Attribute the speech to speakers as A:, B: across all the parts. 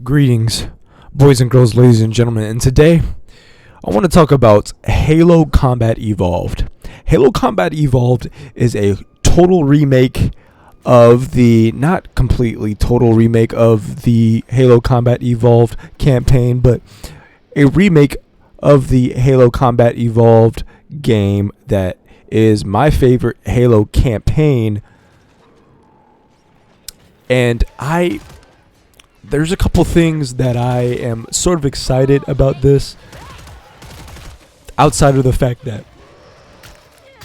A: Greetings, boys and girls, ladies and gentlemen, and today I want to talk about Halo Combat Evolved. Halo Combat Evolved is a total remake of not completely total remake of the Halo Combat Evolved campaign, but a remake of the Halo Combat Evolved game that is my favorite Halo campaign. And there's a couple things that I am sort of excited about this, outside of the fact that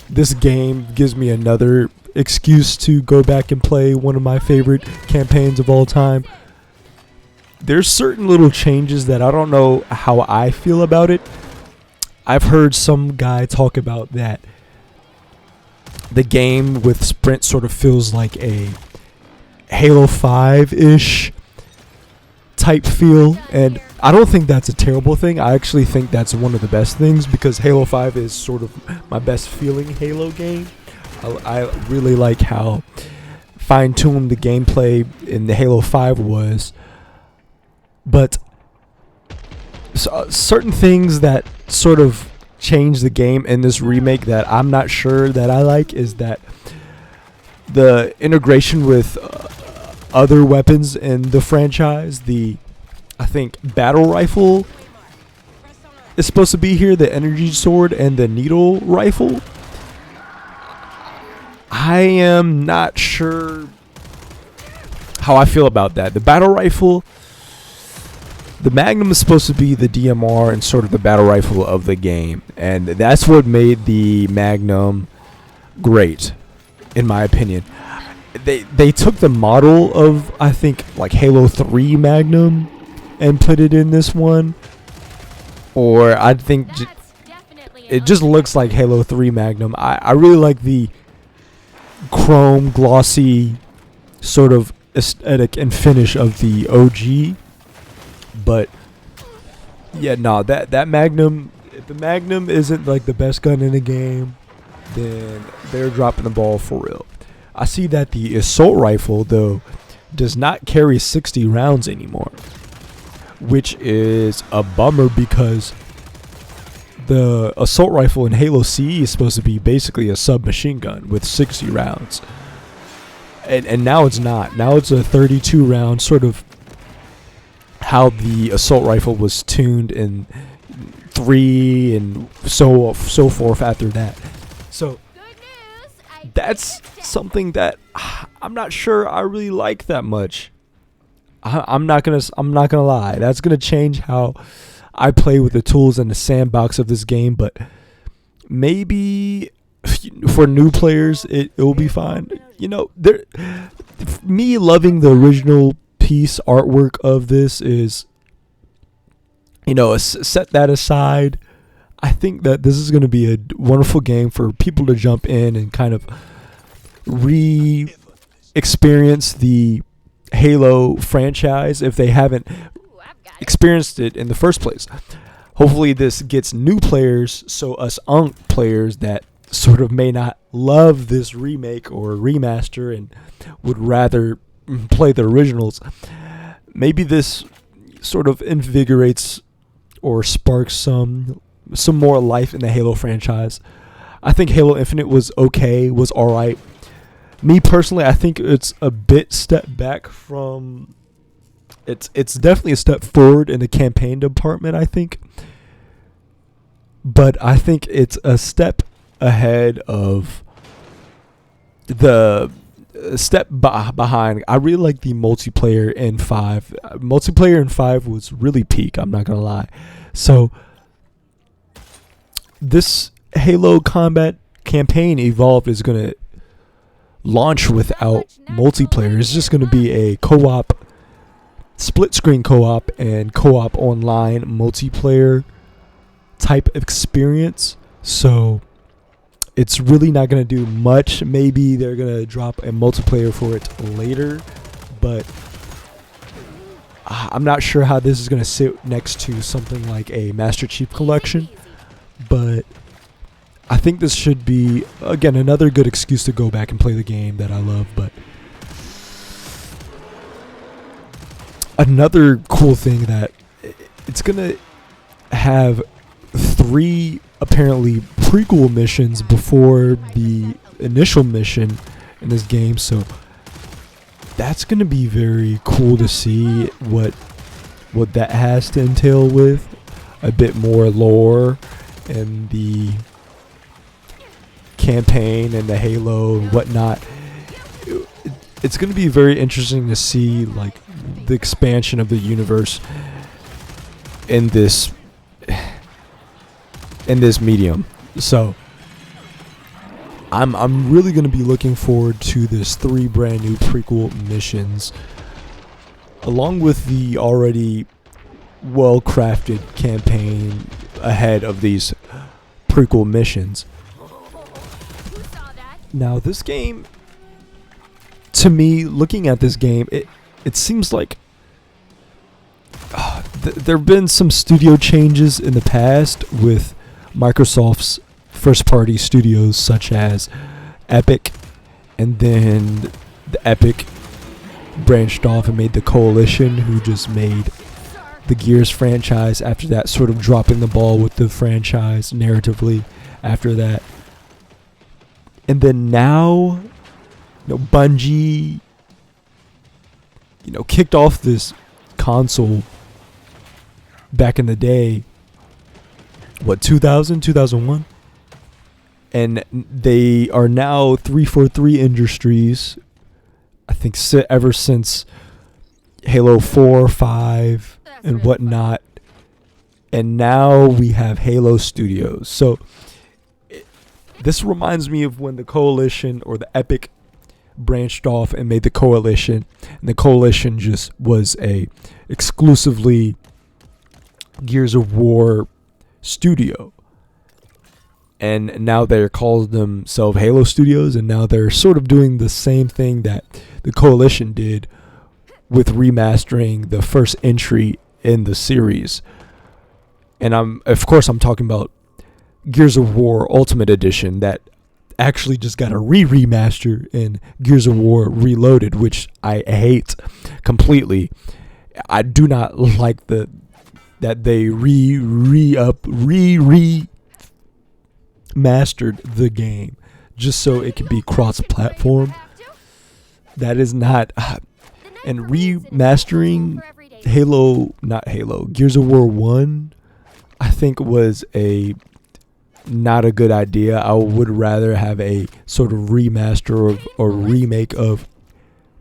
A: this game gives me another excuse to go back and play one of my favorite campaigns of all time. There's certain little changes that I don't know how I feel about it. I've heard some guy talk about that the game with Sprint sort of feels like a Halo 5-ish type feel, and I don't think that's a terrible thing. I actually think that's one of the best things, because Halo 5 is sort of my best feeling Halo game. I really like how fine-tuned the gameplay in the Halo 5 was, but certain things that sort of change the game in this remake that I'm not sure that I like is that the integration with other weapons in the franchise. I think battle rifle is supposed to be here, the energy sword and the needle rifle. I am not sure how I feel about that. The battle rifle, the Magnum is supposed to be the DMR and sort of the battle rifle of the game, and that's what made the Magnum great, in my opinion. They took the model of, I think, like Halo 3 Magnum and put it in this one, or I think it just looks like Halo 3 Magnum. I really like the chrome glossy sort of aesthetic and finish of the OG, but yeah, no, that Magnum, if the Magnum isn't like the best gun in the game, then they're dropping the ball for real. I see that the assault rifle, though, does not carry 60 rounds anymore, which is a bummer, because the assault rifle in Halo CE is supposed to be basically a submachine gun with 60 rounds. And now it's not. Now it's a 32 round, sort of how the assault rifle was tuned in 3 and so forth after that. So that's something that I'm not sure I really like that much. I'm not gonna lie. That's gonna change how I play with the tools and the sandbox of this game, but maybe for new players it will be fine. You know, me loving the original piece artwork of this is, set that aside. I think that this is going to be a wonderful game for people to jump in and kind of re-experience the Halo franchise if they haven't experienced it in the first place. Hopefully this gets new players, so us players that sort of may not love this remake or remaster and would rather play the originals, maybe this sort of invigorates or sparks some more life in the Halo franchise. I think Halo Infinite was alright. Me personally, I think it's a bit step back from. It's definitely a step forward in the campaign department, I think. But I think it's a step ahead of the step behind. I really like the multiplayer in 5. Multiplayer in 5 was really peak, I'm not going to lie. So this Halo Combat campaign Evolved is going to launch without multiplayer. It's just going to be a co-op, split screen co-op and co-op online multiplayer type experience. So it's really not going to do much. Maybe they're going to drop a multiplayer for it later, but I'm not sure how this is going to sit next to something like a Master Chief Collection. But I think this should be, again, another good excuse to go back and play the game that I love. But another cool thing that it's gonna have 3 apparently prequel missions before the initial mission in this game, so that's gonna be very cool to see what that has to entail, with a bit more lore and the campaign and the Halo and whatnot. It's going to be very interesting to see like the expansion of the universe in this medium. So I'm really going to be looking forward to this 3 brand new prequel missions, along with the already well-crafted campaign ahead of these prequel missions. Now, this game, to me, looking at this game, it seems like there have been some studio changes in the past with Microsoft's first-party studios, such as Epic, and then the Epic branched off and made the Coalition, who just made the Gears franchise. After that, sort of dropping the ball with the franchise narratively after that. And then now, Bungie, kicked off this console back in the day, 2001? And they are now 343 Industries, I think ever since Halo 4, 5, and whatnot. And now we have Halo Studios. So this reminds me of when the Coalition or the Epic branched off and made the Coalition, and the Coalition just was a exclusively Gears of War studio. And now they're called themselves Halo Studios, and now they're sort of doing the same thing that the Coalition did with remastering the first entry in the series. And I'm talking about Gears of War Ultimate Edition, that actually just got a remaster in Gears of War Reloaded, which I hate completely. I do not like that they remastered the game just so it could be cross-platform. That is not... And remastering Gears of War 1, I think was not a good idea. I would rather have a sort of remaster or remake of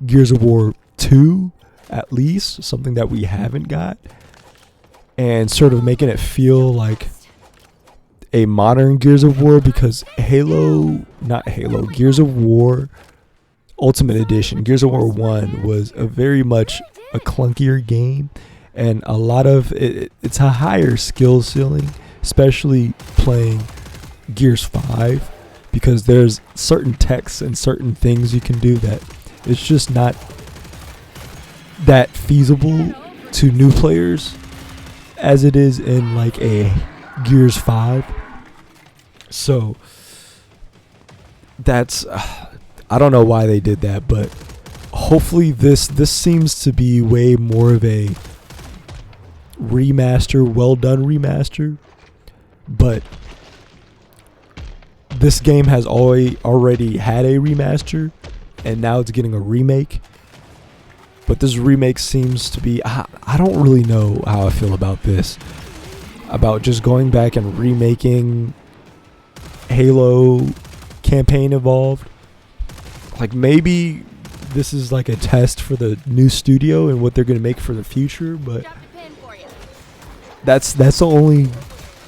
A: Gears of War 2, at least, something that we haven't got, and sort of making it feel like a modern Gears of War, because Gears of War Ultimate Edition, Gears of War 1 was very much a clunkier game, and a lot of it's a higher skill ceiling, especially playing Gears 5, because there's certain texts and certain things you can do that it's just not that feasible to new players as it is in like a Gears 5. So that's I don't know why they did that, but hopefully this seems to be way more of a remaster, well done remaster. But this game has already had a remaster, and now it's getting a remake. But this remake seems to be... I don't really know how I feel about this. About just going back and remaking Halo Campaign Evolved. Like, maybe this is like a test for the new studio and what they're going to make for the future, but that's the only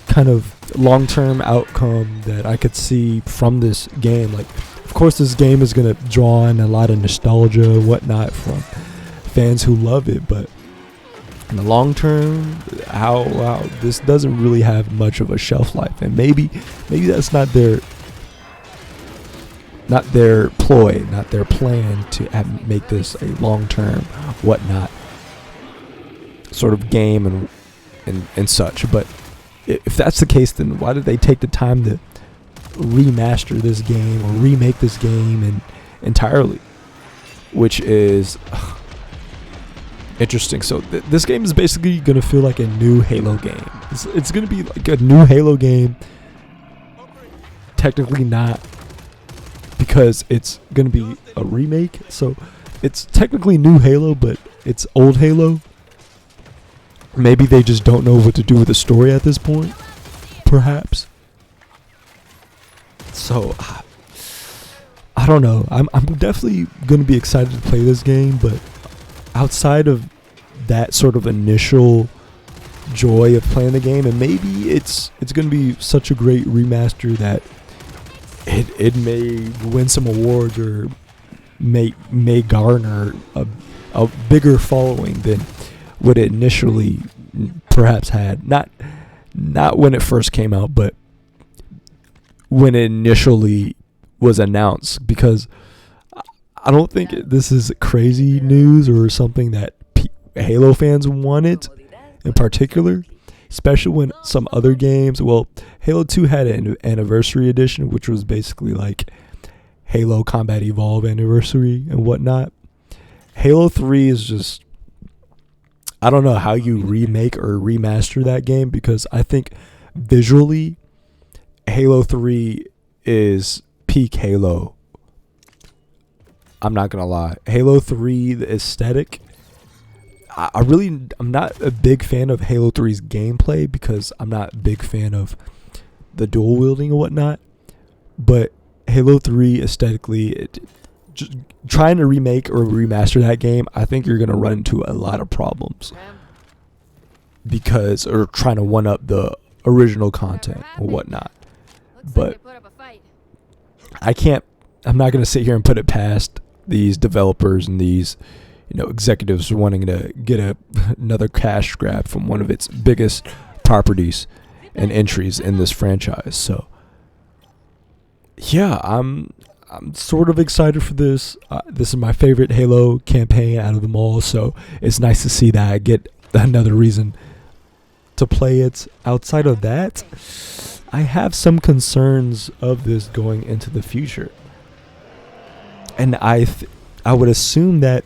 A: kind of long-term outcome that I could see from this game. Like, of course, this game is going to draw in a lot of nostalgia and whatnot from fans who love it, but in the long term, how this doesn't really have much of a shelf life, and maybe that's not their ploy, not their plan to make this a long-term whatnot sort of game and such. But if that's the case, then why did they take the time to remaster this game or remake this game entirely? Which is interesting. So this game is basically gonna feel like a new Halo game. It's gonna be like a new Halo game. Technically not, because it's gonna be a remake. So it's technically new Halo, but it's old Halo. Maybe they just don't know what to do with the story at this point, perhaps. So I don't know. I'm definitely gonna be excited to play this game, but outside of that sort of initial joy of playing the game, and maybe it's gonna be such a great remaster that it may win some awards or may garner a bigger following than what it initially perhaps had. Not when it first came out, but when it initially was announced, because I don't think this is crazy news or something that Halo fans wanted in particular, especially when some other games, well, Halo 2 had an anniversary edition, which was basically like Halo Combat Evolve anniversary and whatnot. Halo 3 is just, I don't know how you remake or remaster that game, because I think visually Halo 3 is peak Halo. I'm not gonna lie. Halo 3, the aesthetic, I'm not a big fan of Halo 3's gameplay, because I'm not a big fan of the dual wielding and whatnot. But Halo 3 aesthetically, just trying to remake or remaster that game, I think you're gonna run into a lot of problems, because, or trying to one up the original content or whatnot. But I'm not gonna sit here and put it past these developers and these, executives wanting to get another cash grab from one of its biggest properties and entries in this franchise. So yeah, I'm sort of excited for this. This is my favorite Halo campaign out of them all, so it's nice to see that I get another reason to play it. Outside of that, I have some concerns of this going into the future, and I would assume that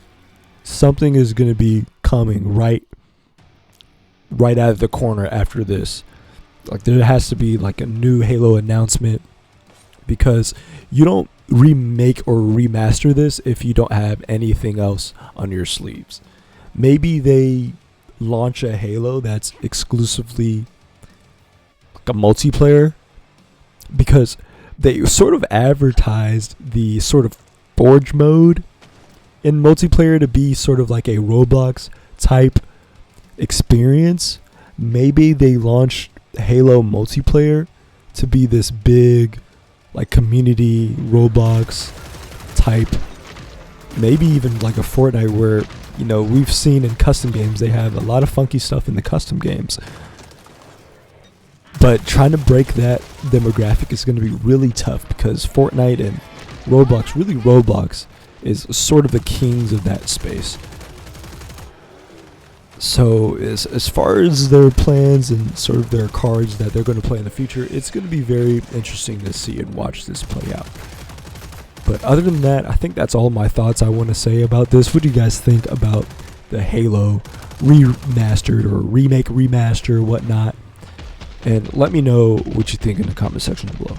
A: something is going to be coming right out of the corner after this. Like, there has to be like a new Halo announcement, because you don't remake or remaster this if you don't have anything else on your sleeves. Maybe they launch a Halo that's exclusively like a multiplayer, because they sort of advertised the sort of Forge mode in multiplayer to be sort of like a Roblox type experience. Maybe they launched Halo multiplayer to be this big like community Roblox type, maybe even like a Fortnite, where we've seen in custom games they have a lot of funky stuff in the custom games. But trying to break that demographic is going to be really tough, because Fortnite and Roblox is sort of the kings of that space. So as far as their plans and sort of their cards that they're going to play in the future, it's going to be very interesting to see and watch this play out. But other than that, I think that's all my thoughts I want to say about this. What do you guys think about the Halo remastered or remake, remaster, whatnot? And let me know what you think in the comment section below.